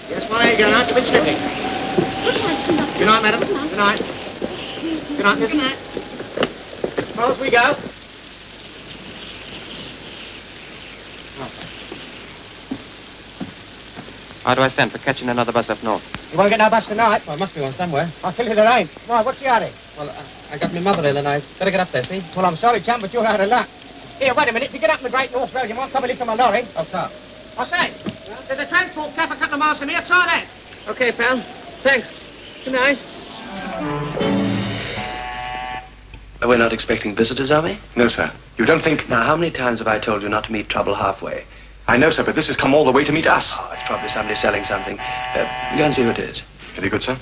Yes, well, there you go. Now, it's a bit slippy. Good night, madam. Good night. Good night, miss. Good night. Suppose we go. How do I stand for catching another bus up north? You won't get no bus tonight. Well, there must be one somewhere. I'll tell you there ain't. Right, what's the hurry? Well, I got my mother ill and I better get up there, see? Well, I'm sorry, chum, but you're out of luck. Here, wait a minute. To get up the Great North Road, you might come a lift on my lorry. Oh, car. I say, there's a transport cap a couple of miles from here. Try that. Okay, pal. Thanks. Good night. We're not expecting visitors, are we? No, sir. You don't think... Now, how many times have I told you not to meet trouble halfway? I know, sir, but this has come all the way to meet us. Oh, it's probably somebody selling something. Go and see who it is. Very good, sir.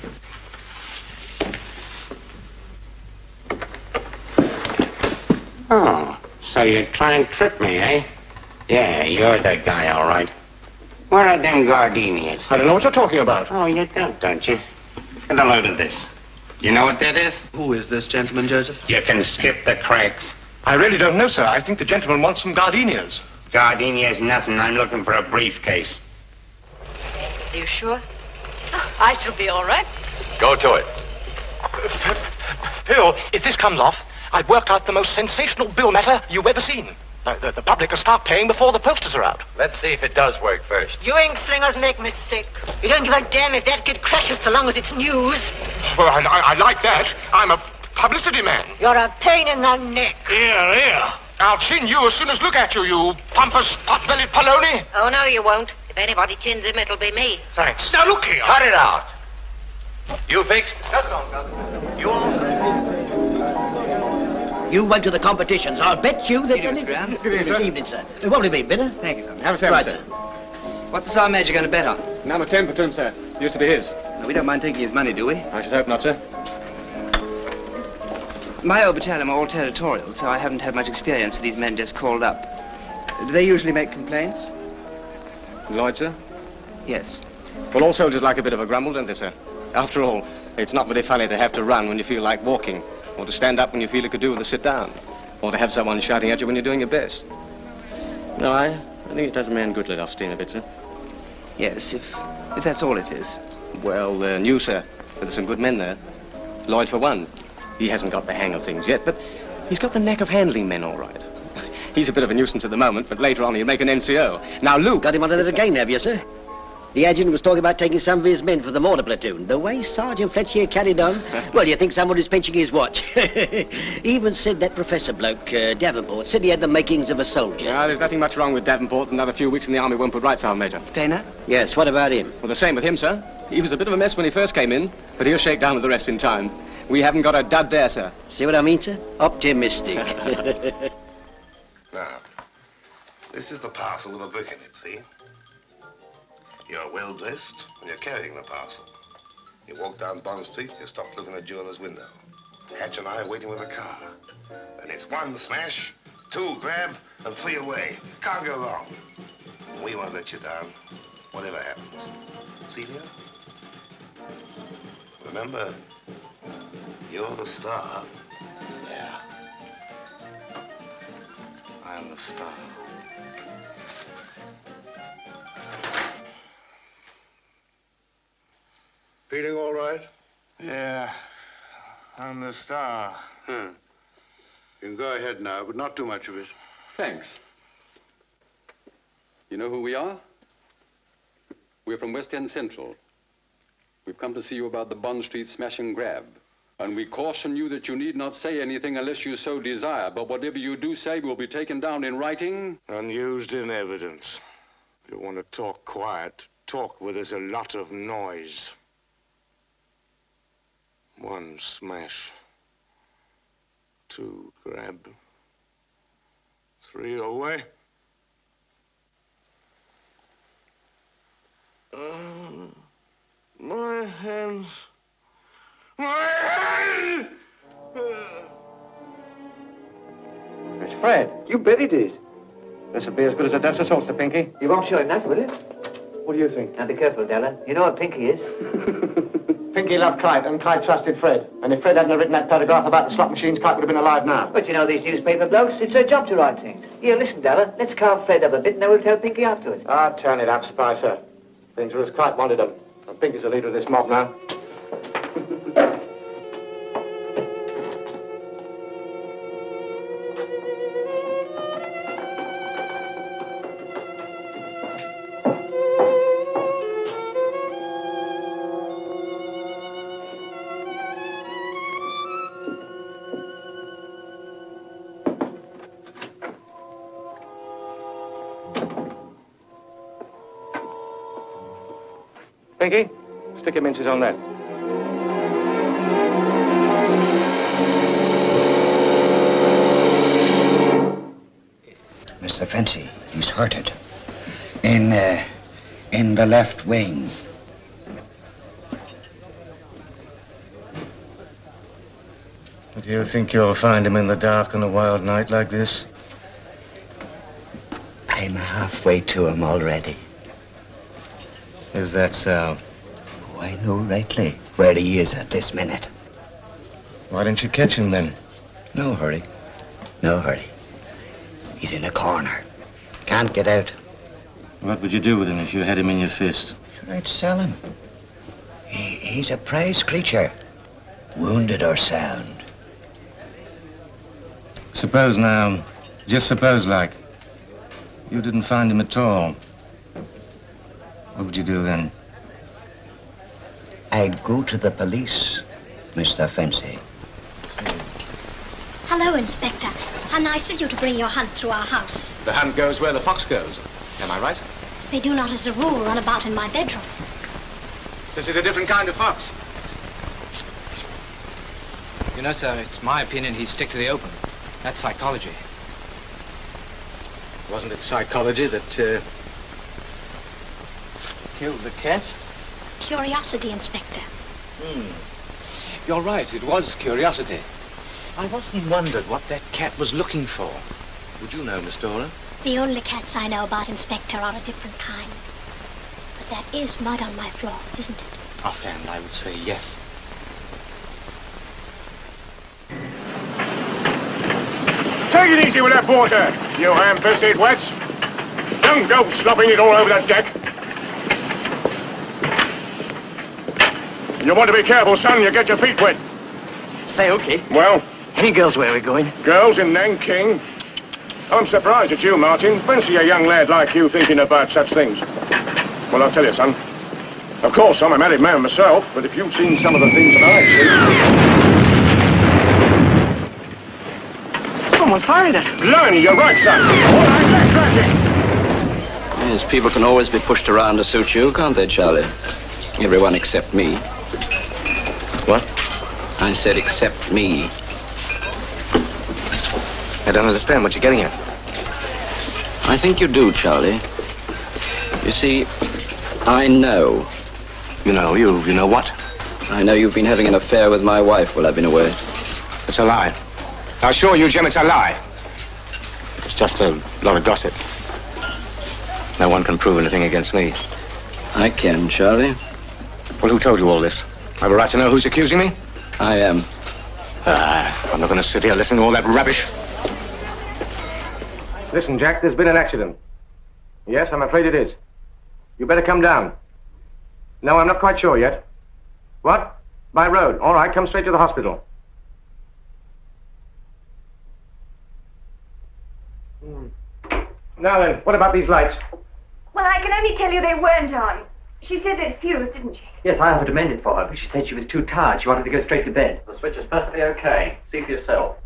Oh, so you try and trip me, eh? Yeah, you're the guy, all right. Where are them gardenias? I don't know what you're talking about. Oh, you don't you? Get a load of this. You know what that is? Who is this gentleman, Joseph? You can skip the cracks. I really don't know, sir. I think the gentleman wants some gardenias. Gardenia's nothing. I'm looking for a briefcase. Are you sure? I shall be all right. Go to it. Phil, if this comes off, I've worked out the most sensational bill matter you've ever seen. The public will start paying before the posters are out. Let's see if it does work first. You ink slingers make me sick. You don't give a damn if that kid crashes so long as it's news. Well, I like that. I'm a publicity man. You're a pain in the neck. Here. I'll chin you as soon as look at you, you pompous, pot-bellied polony. Oh, no, you won't. If anybody chins him, it'll be me. Thanks. Now, look here. Cut it out. You fixed? Just on, Governor. You also... You went to the competitions. I'll bet you that... Good evening, sir. What will it be, bidder? Thank you, sir. Have a sandwich, Right, sir. What's the Sergeant Major going to bet on? Number 10 platoon, sir. Used to be his. No, we don't mind taking his money, do we? I should hope not, sir. My old battalion are all territorial, so I haven't had much experience with these men just called up. Do they usually make complaints? Lloyd, sir? Yes. Well, all soldiers like a bit of a grumble, don't they, sir? After all, it's not very funny to have to run when you feel like walking, or to stand up when you feel you could do with a sit down, or to have someone shouting at you when you're doing your best. No, I think it does a man good let off steam a bit, sir. Yes, if that's all it is. Well, they're new, sir, but there's some good men there. Lloyd, for one. He hasn't got the hang of things yet, but he's got the knack of handling men all right. He's a bit of a nuisance at the moment, but later on he'll make an NCO. Now, Luke... Got him onto that again, have you, sir? The adjutant was talking about taking some of his men for the mortar platoon. The way Sergeant Fletcher carried on, well, you think somebody's pinching his watch. Even said that professor bloke, Davenport, said he had the makings of a soldier. Ah, there's nothing much wrong with Davenport. Another few weeks in the army won't put right, Sergeant Major. Stainer? Yes, what about him? Well, the same with him, sir. He was a bit of a mess when he first came in, but he'll shake down with the rest in time. We haven't got a dud there, sir. See what I mean, sir? Optimistic. Now, this is the parcel with a book in it, see? You're well dressed and you're carrying the parcel. You walk down Bond Street, you stop looking at a jeweler's window. Catch an eye waiting with a car. And it's 1, smash, 2, grab, and 3 away. Can't go wrong. We won't let you down, whatever happens. Celia? Remember, you're the star. Yeah. I'm the star. Feeling all right? Yeah. I'm the star. You can go ahead now, but not too much of it. Thanks. You know who we are? We're from West End Central. We've come to see you about the Bond Street smash and grab. And we caution you that you need not say anything unless you so desire. But whatever you do say will be taken down in writing. And used in evidence. If you want to talk quiet, talk where there's a lot of noise. 1, smash. 2, grab. 3, away. My hands. My hands! It's Fred. You bet it is. This'll be as good as a dose of salts to Pinky. You won't show him that, will you? What do you think? Now, be careful, Della. You know what Pinky is. Pinky loved Clyde, and Clyde trusted Fred. And if Fred hadn't written that paragraph about the slot machines, Clyde would have been alive now. But you know these newspaper blokes, it's their job to write things. Here, listen, Della. Let's carve Fred up a bit, and then we'll tell Pinky afterwards. Ah, turn it up, Spicer. Dangerous kite wanted him. I think he's the leader of this mob now. Pinky, stick your minces on that. Mr. Fancy, he's hurted. In the left wing. Do you think you'll find him in the dark on a wild night like this? I'm halfway to him already. Is that so? Oh, I know rightly where he is at this minute. Why didn't you catch him then? No hurry. No hurry. He's in a corner. Can't get out. What would you do with him if you had him in your fist? I'd sell him. He's a prized creature. Wounded or sound. Suppose now, just suppose like, you didn't find him at all. What would you do then? I'd go to the police, Mr. Fancy. Hello, Inspector. How nice of you to bring your hunt through our house. The hunt goes where the fox goes. Am I right? They do not, as a rule, run about in my bedroom. This is a different kind of fox. You know, sir, it's my opinion he'd stick to the open. That's psychology. Wasn't it psychology that, killed the cat? Curiosity, Inspector. You're right, it was curiosity. I've often wondered what that cat was looking for. Would you know, Miss Dora? The only cats I know about, Inspector, are a different kind. But that is mud on my floor, isn't it? Offhand, I would say yes. Take it easy with that water, you ham-fisted wets. Don't go slopping it all over that deck. You want to be careful, son. You get your feet wet. Say, okay. Well? Any girls where we're going? Girls in Nanking? I'm surprised at you, Martin. Fancy a young lad like you thinking about such things. Well, I'll tell you, son. Of course, I'm a married man myself, but if you've seen some of the things that I've seen... Someone's firing at us. Blimey, you're right, son. All right, backtracking. Yes, people can always be pushed around to suit you, can't they, Charlie? Everyone except me. What? I said except me. I don't understand what you're getting at. I think you do, Charlie. You see, I know. You know what? I know you've been having an affair with my wife while I've been away. It's a lie. I assure you, Jim, it's a lie. It's just a lot of gossip. No one can prove anything against me. I can, Charlie. Well, who told you all this? I have a right to know who's accusing me? I am. I'm not going to sit here listening to all that rubbish. Listen, Jack, there's been an accident. Yes, I'm afraid it is. You better come down. No, I'm not quite sure yet. What? By road. All right, come straight to the hospital. Now then, what about these lights? Well, I can only tell you they weren't on. She said they'd fused, didn't she? Yes, I offered to mend it for her, but she said she was too tired. She wanted to go straight to bed. The switch is perfectly okay. See for yourself.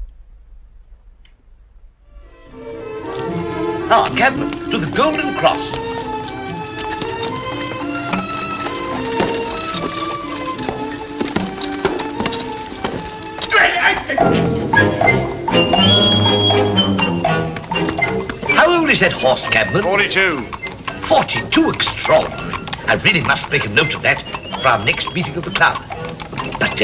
Ah, Captain, to the Golden Cross. How old is that horse, Cabman? 42. 42, extraordinary. I really must make a note of that for our next meeting of the club. But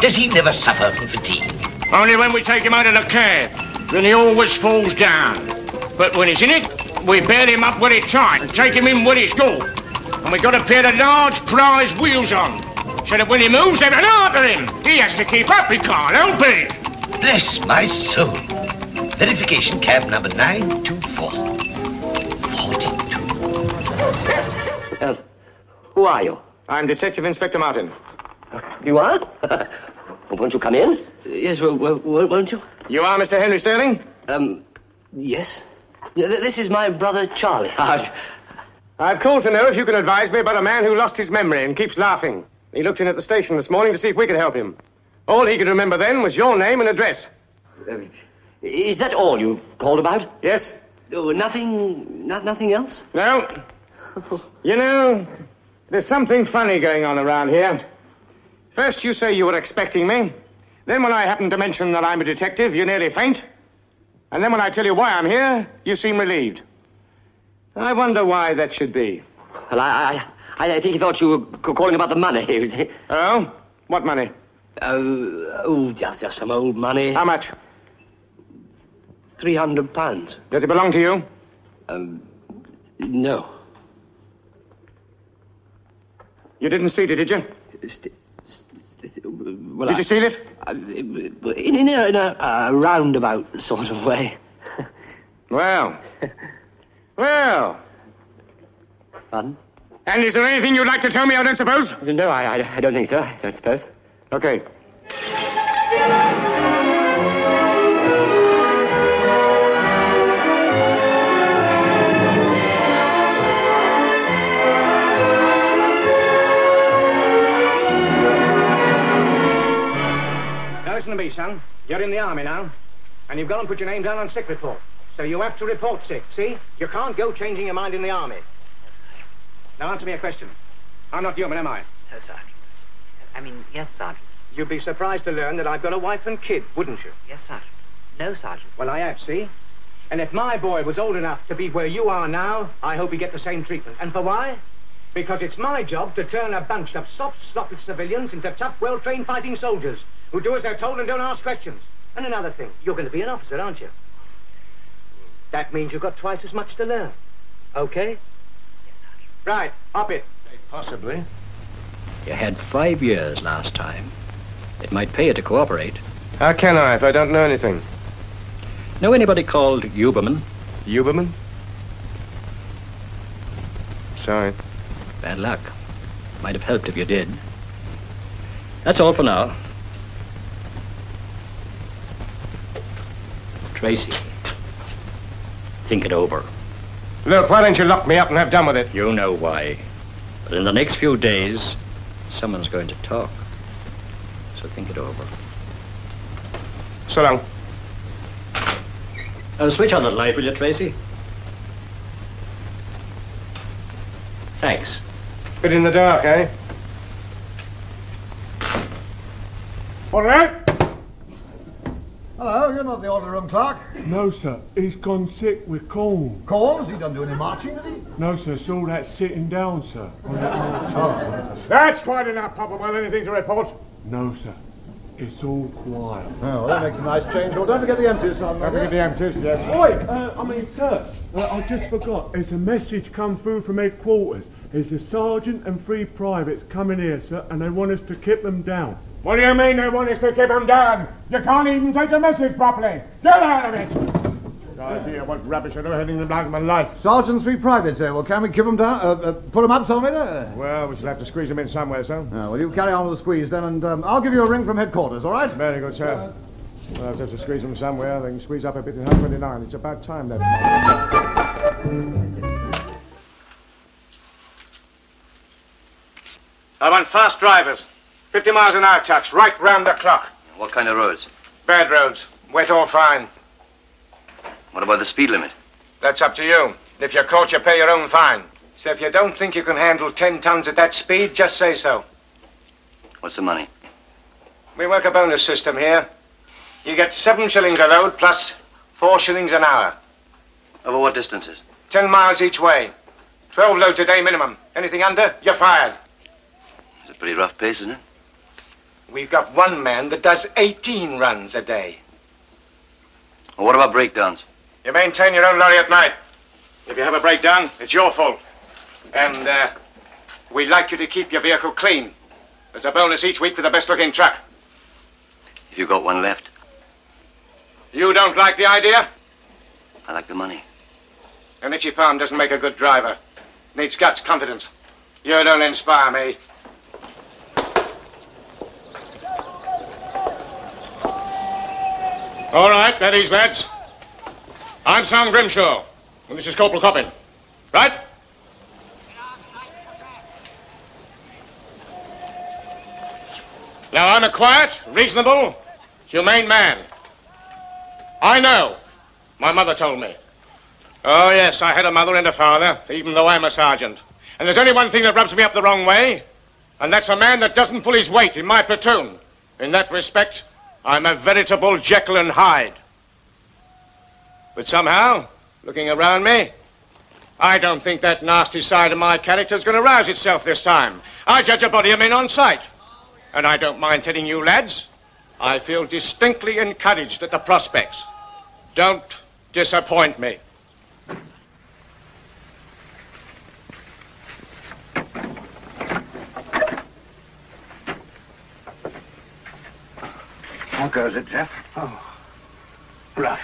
does he never suffer from fatigue? Only when we take him out of the cab. Then he always falls down. But when he's in it, we bear him up with it tight and take him in with his go. And we got a pair of large prize wheels on, so that when he moves, they're an art to him. He has to keep up, he can't help it. Bless my soul. Verification cab number 924. 42. Who are you? I'm Detective Inspector Martin. You are? Well, won't you come in? Yes, well, won't you? You are Mr. Henry Sterling? Yes. This is my brother, Charlie. I've called to know if you can advise me about a man who lost his memory and keeps laughing. He looked in at the station this morning to see if we could help him. All he could remember then was your name and address. Is that all you've called about? Yes. Oh, nothing else? No. You know, there's something funny going on around here. First you say you were expecting me. Then when I happen to mention that I'm a detective, you nearly faint. And then when I tell you why I'm here, you seem relieved. I wonder why that should be. Well, I think he thought you were calling about the money. Oh? What money? Just some old money. How much? £300. Does it belong to you? No. You didn't steal it, did you? Well, did you steal it? In a roundabout sort of way. Well. Well. Pardon? And is there anything you'd like to tell me, I don't suppose? No, I don't think so. I don't suppose. Okay. Now listen to me, son. You're in the army now. And you've got to put your name down on sick report. So you have to report sick, see? You can't go changing your mind in the army. Now answer me a question. I'm not human, am I? No, Sergeant. Yes, Sergeant. You'd be surprised to learn that I've got a wife and kid, wouldn't you? Yes, Sergeant. No, Sergeant. Well, I have, see? And if my boy was old enough to be where you are now, I hope he'd get the same treatment. And for why? Because it's my job to turn a bunch of soft, sloppy civilians into tough, well-trained fighting soldiers who do as they're told and don't ask questions. And another thing, you're going to be an officer, aren't you? That means you've got twice as much to learn. Okay? Yes, Sergeant. Right, hop it. Possibly. You had 5 years last time. It might pay you to cooperate. How can I if I don't know anything? Know anybody called Huberman? Huberman? Sorry. Bad luck. Might have helped if you did. That's all for now. Tracy. Think it over. Look, why don't you lock me up and have done with it? You know why. But in the next few days, someone's going to talk. So think it over. So long. Switch on the light, will you, Tracy? Thanks. Bit in the dark, eh? All right. Hello, you're not the order room clerk. No, sir. He's gone sick with corn. Corn? Has he done do any marching, has he? No, sir. It's all that sitting down, sir. On that march. Oh. That's quite enough, Papa. Well, anything to report? No, sir. It's all quiet. Oh, well, that makes a nice change. Well, don't forget the empties, son. Don't forget the empties, yes. Oi, sir, I just forgot. There's a message come through from headquarters. There's a sergeant and 3 privates coming here, sir, and they want us to keep them down. What do you mean they want us to keep them down? You can't even take a message properly. Get out of it! Idea what rubbish are heading them down to my life. Sergeant, 3 privates here. Well, can we keep them down? Put them up, Solomon? Well, we shall have to squeeze them in somewhere, sir. Well, you carry on with the squeeze then, and I'll give you a ring from headquarters, all right? Very good, sir. Well, I'll have to squeeze them somewhere. They can squeeze up a bit in 129. It's about time that. I want fast drivers. 50 miles an hour touch, right round the clock. What kind of roads? Bad roads, wet or fine. What about the speed limit? That's up to you. If you're caught, you pay your own fine. So if you don't think you can handle 10 tons at that speed, just say so. What's the money? We work a bonus system here. You get 7 shillings a load plus 4 shillings an hour. Over what distances? 10 miles each way. 12 loads a day minimum. Anything under, you're fired. It's a pretty rough pace, isn't it? We've got one man that does 18 runs a day. Well, what about breakdowns? You maintain your own lorry at night. If you have a breakdown, it's your fault. And, we'd like you to keep your vehicle clean. There's a bonus each week for the best-looking truck. If you've got one left. You don't like the idea? I like the money. An itchy palm doesn't make a good driver. Needs guts, confidence. You don't inspire me. All right, that is, lads. I'm Sergeant Grimshaw, and this is Corporal Coppin. Right? Now, I'm a quiet, reasonable, humane man. I know. My mother told me. Oh, yes, I had a mother and a father, even though I'm a sergeant. And there's only one thing that rubs me up the wrong way, and that's a man that doesn't pull his weight in my platoon. In that respect, I'm a veritable Jekyll and Hyde. But somehow, looking around me, I don't think that nasty side of my character is going to rouse itself this time. I judge a body of men on sight. And I don't mind telling you, lads, I feel distinctly encouraged at the prospects. Don't disappoint me. How goes it, Jeff? Oh, rough.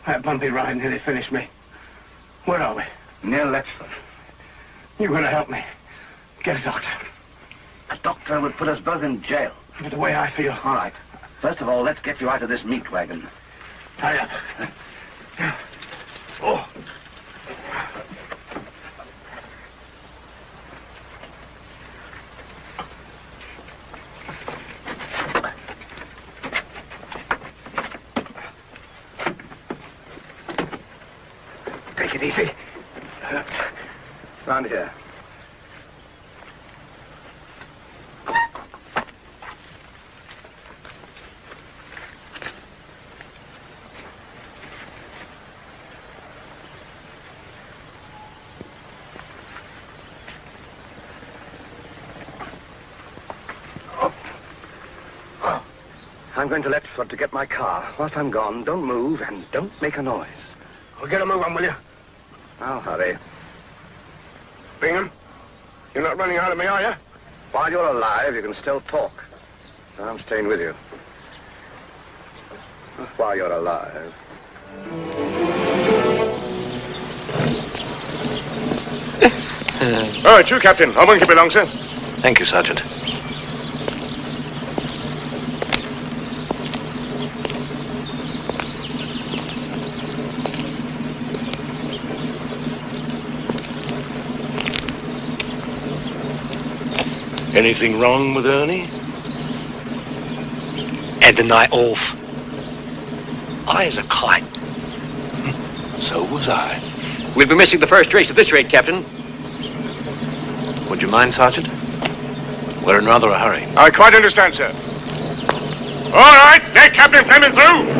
That bumpy ride nearly finished me. Where are we? Near Letchford. You're going to help me. Get a doctor. A doctor would put us both in jail. But the way I feel. All right. First of all, let's get you out of this meat wagon. Hurry up. Oh. Take it easy. Round here. I'm going to Letchford to get my car. Whilst I'm gone, don't move and don't make a noise. Well, get a move on, will you? I'll hurry. Bingham, you're not running out of me, are you? While you're alive, you can still talk. So I'm staying with you. While you're alive. Oh, it's you, Captain. I won't keep you long, sir. Thank you, Sergeant. Anything wrong with Ernie? Had the night off. I is a kite. So was I. We'll be missing the first race at this rate, Captain. Would you mind, Sergeant? We're in rather a hurry. I quite understand, sir. All right, get Captain Fleming through.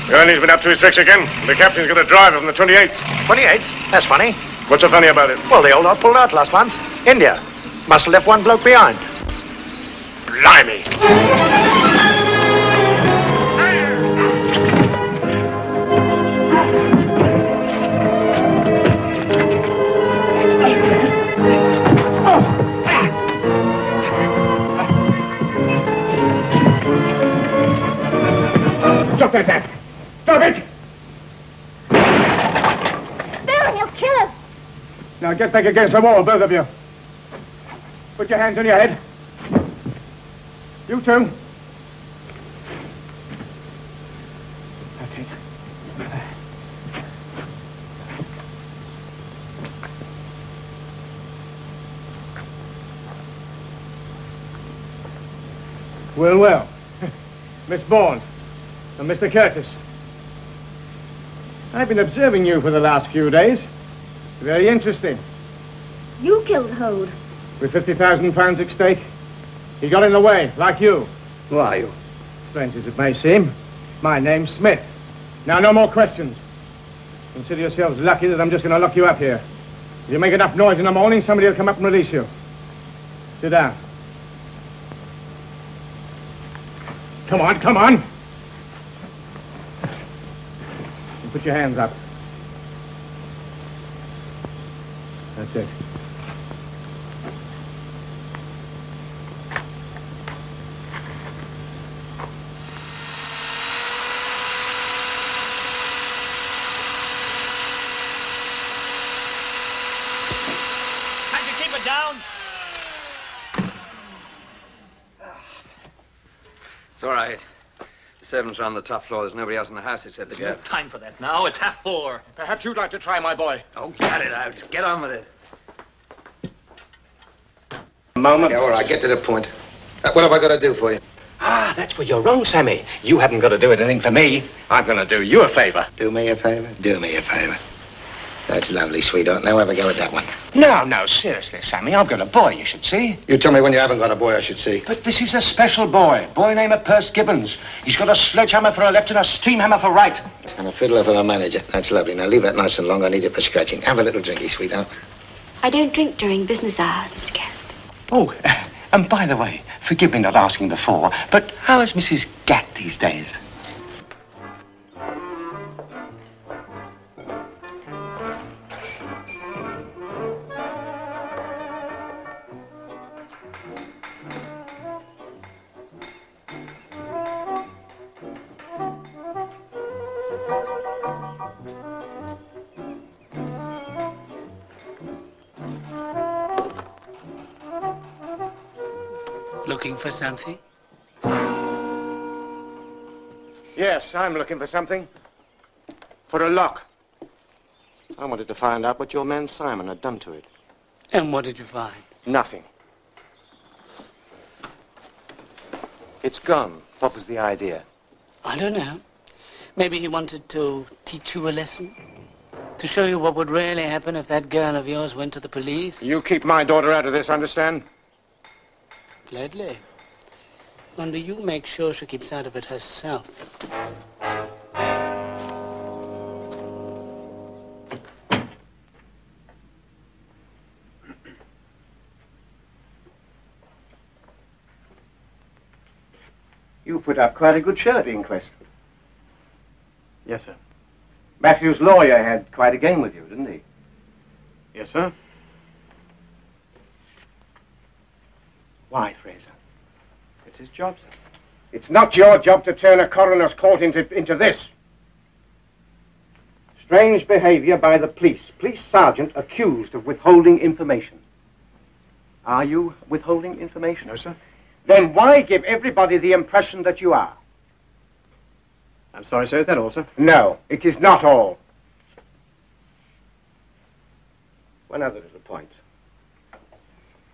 Ernie's been up to his tricks again. The captain's got a driver from the 28th. 28th? That's funny. What's so funny about it? Well, the old lot pulled out last month. India. Must have left one bloke behind. Blimey. Stop that man. Stop it! Bill, he'll kill us. Now get back against the wall, both of you. Put your hands on your head. You too. That's it. Well, well. Miss Bourne and Mr. Curtis. I've been observing you for the last few days. Very interesting. You killed Hode. With £50,000 at stake, he got in the way, like you. Who are you? Strange as it may seem, my name's Smith. Now, no more questions. Consider yourselves lucky that I'm just going to lock you up here. If you make enough noise in the morning, somebody will come up and release you. Sit down. Come on, come on. And put your hands up. That's it. It's all right. The servants are on the top floor. There's nobody else in the house except the girl. No time for that now. It's 4:30. Perhaps you'd like to try, my boy. Oh, get it out. Get on with it. A moment. Yeah, all right, get to the point. What have I got to do for you? Ah, that's where you're wrong, Sammy. You haven't got to do anything for me. I'm going to do you a favor. Do me a favor? Do me a favor. That's lovely, sweetheart. Now have a go at that one. No, seriously, Sammy. I've got a boy, you should see. You tell me when you haven't got a boy, I should see. But this is a special boy. Boy named Perce Gibbons. He's got a sledgehammer for a left and a steam hammer for right. And a fiddler for a manager. That's lovely. Now leave that nice and long. I need it for scratching. Have a little drinky, sweetheart. I don't drink during business hours, Mr. Garrett. Oh, and by the way, forgive me not asking before, but how is Mrs. Gatt these days? Looking for something? Yes, I'm looking for something. For a lock. I wanted to find out what your man Simon had done to it. And what did you find? Nothing. It's gone. What was the idea? I don't know. Maybe he wanted to teach you a lesson? To show you what would really happen if that girl of yours went to the police? You keep my daughter out of this, understand? Gladly. Only you make sure she keeps out of it herself. You put up quite a good show at the inquest. Yes, sir. Matthew's lawyer had quite a game with you, didn't he? Yes, sir. Why, Fraser? It's his job, sir. It's not your job to turn a coroner's court into this. Strange behavior by the police. Police sergeant accused of withholding information. Are you withholding information? No, sir. Then why give everybody the impression that you are? I'm sorry, sir. Is that all, sir? No, it is not all. One other little point.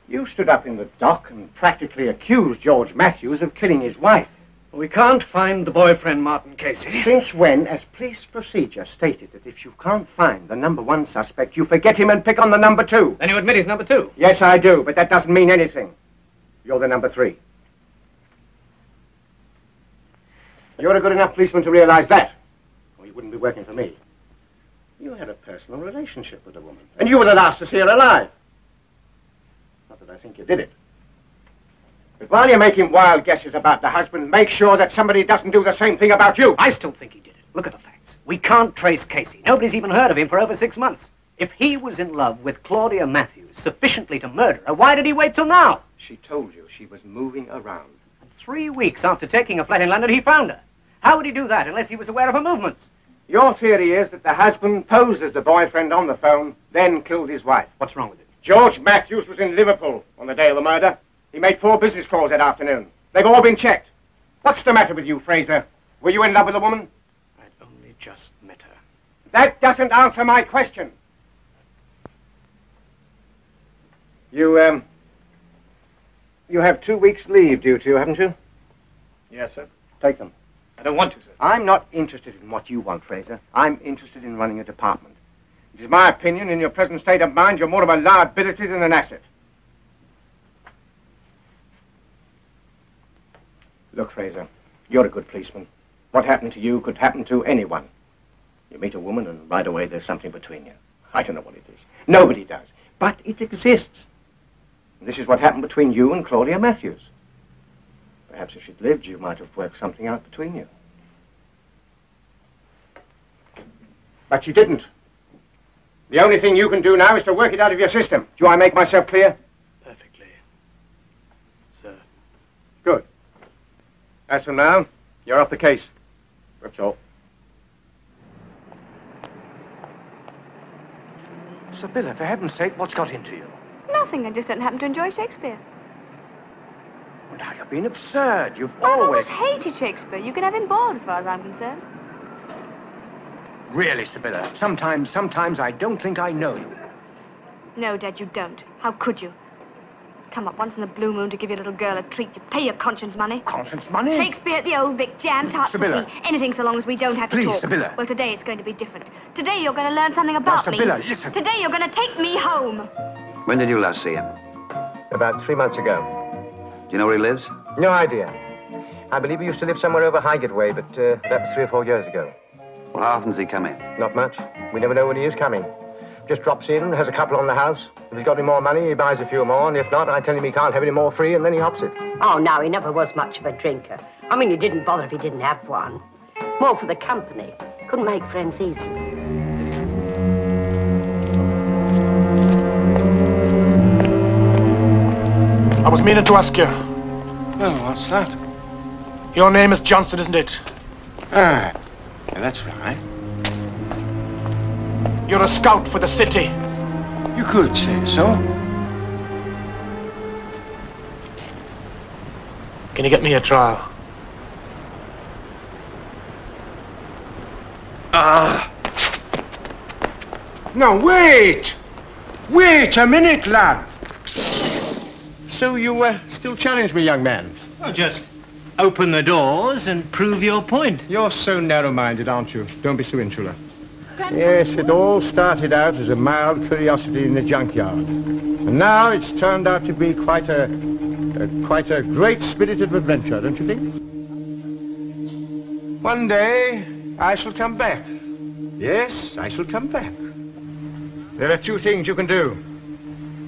You stood up in the dock and practically accused George Matthews of killing his wife. We can't find the boyfriend, Martin Casey. Since when, as police procedure stated that if you can't find the number 1 suspect, you forget him and pick on the number 2? Then you admit he's number 2? Yes, I do, but that doesn't mean anything. You're the number 3. You're a good enough policeman to realize that, or you wouldn't be working for me. You had a personal relationship with the woman, and you were the last to see her alive. Not that I think you did it. But while you're making wild guesses about the husband, make sure that somebody doesn't do the same thing about you. I still think he did it. Look at the facts. We can't trace Casey. Nobody's even heard of him for over 6 months. If he was in love with Claudia Matthews sufficiently to murder her, why did he wait till now? She told you she was moving around. And 3 weeks after taking a flat in London, he found her. How would he do that unless he was aware of her movements? Your theory is that the husband posed as the boyfriend on the phone, then killed his wife. What's wrong with it? George Matthews was in Liverpool on the day of the murder. He made 4 business calls that afternoon. They've all been checked. What's the matter with you, Fraser? Were you in love with the woman? I'd only just met her. That doesn't answer my question. You have 2 weeks' leave due to you, haven't you? Yes, sir. Take them. I don't want to, sir. I'm not interested in what you want, Fraser. I'm interested in running a department. It is my opinion, in your present state of mind, you're more of a liability than an asset. Look, Fraser, you're a good policeman. What happened to you could happen to anyone. You meet a woman and right away there's something between you. I don't know what it is. Nobody does. But it exists. And this is what happened between you and Claudia Matthews. Perhaps if she'd lived, you might have worked something out between you. But you didn't. The only thing you can do now is to work it out of your system. Do I make myself clear? Perfectly, sir. Good. As from now, you're off the case. That's all. Sibylla, for heaven's sake, what's got into you? Nothing. I just don't happen to enjoy Shakespeare. Now, you're being absurd. You've I've always... always hated Shakespeare. You can have him bald as far as I'm concerned. Really, Sibylla, sometimes I don't think I know you. No, Dad, you don't. How could you? Come up once in the blue moon to give your little girl a treat. You pay your conscience money. Conscience money? Shakespeare at the Old Vic, jam, tarts and Sibylla. tea. Anything so long as we don't have to Please, talk. Sibylla. Well, today it's going to be different. Today you're going to learn something about Now, Sibylla, me. listen. Today you're going to take me home. When did you last see him? About 3 months ago. Do you know where he lives? No idea. I believe he used to live somewhere over Highgate way, but that was 3 or 4 years ago. Well, how often does he come in? Not much. We never know when he is coming. Just drops in, has a couple on the house. If he's got any more money, he buys a few more, and if not, I tell him he can't have any more free, and then he hops it. Oh, no, he never was much of a drinker. I mean, he didn't bother if he didn't have one. More for the company. Couldn't make friends easy. I was meaning to ask you. Well, what's that? Your name is Johnson, isn't it? Ah, yeah, that's right. You're a scout for the city. You could say so. Can you get me a trial? No, wait! Wait a minute, lad. So you still challenge me, young man? Well, just open the doors and prove your point. You're so narrow-minded, aren't you? Don't be so insular. Yes, it all started out as a mild curiosity in the junkyard. And now it's turned out to be quite a great spirited adventure, don't you think? One day, I shall come back. Yes, I shall come back. There are 2 things you can do.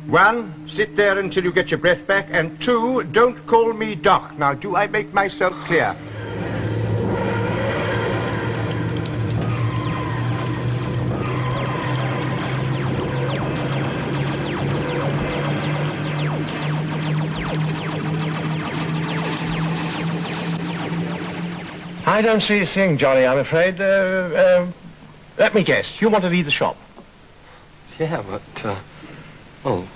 1, sit there until you get your breath back, and 2, don't call me Doc. Now, do I make myself clear? I don't see a thing, Johnny, I'm afraid. Let me guess. You want to leave the shop? Yeah, but, well...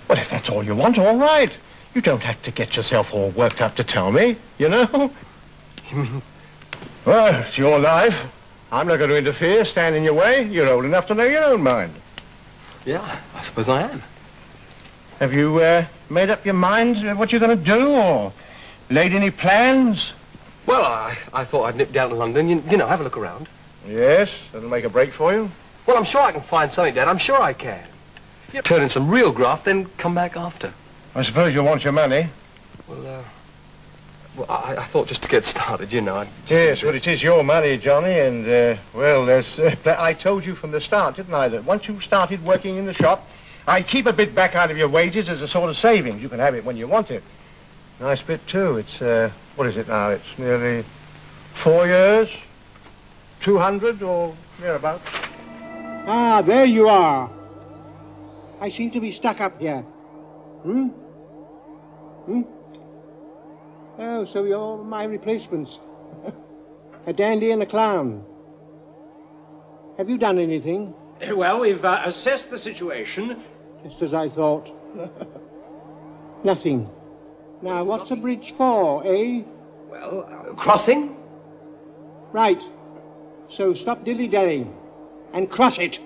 Well, if that's all you want, all right. You don't have to get yourself all worked up to tell me, you know? You mean... Well, it's your life. I'm not going to interfere, stand in your way. You're old enough to know your own mind. Yeah, I suppose I am. Have you, made up your mind what you're going to do, or laid any plans? Well, I thought I'd nip down to London, you know, have a look around. Yes, that'll make a break for you. Well, I'm sure I can find something, Dad. I'm sure I can. Yeah, turn in some real graft, then come back after. I suppose you'll want your money. Well, I thought just to get started, you know. Yes, well, it is your money, Johnny, and, well, there's... I told you from the start, didn't I, that once you started working in the shop, I'd keep a bit back out of your wages as a sort of savings. You can have it when you want it. Nice bit, too. It's, what is it now? It's nearly 4 years, 200 or thereabouts. Ah, there you are. I seem to be stuck up here. Hmm? Oh, so you're my replacements. A dandy and a clown. Have you done anything? Well, we've assessed the situation. Just as I thought. Nothing. Now, what's a bridge for, eh? Well, crossing? Right. So stop dilly-dallying and cross it.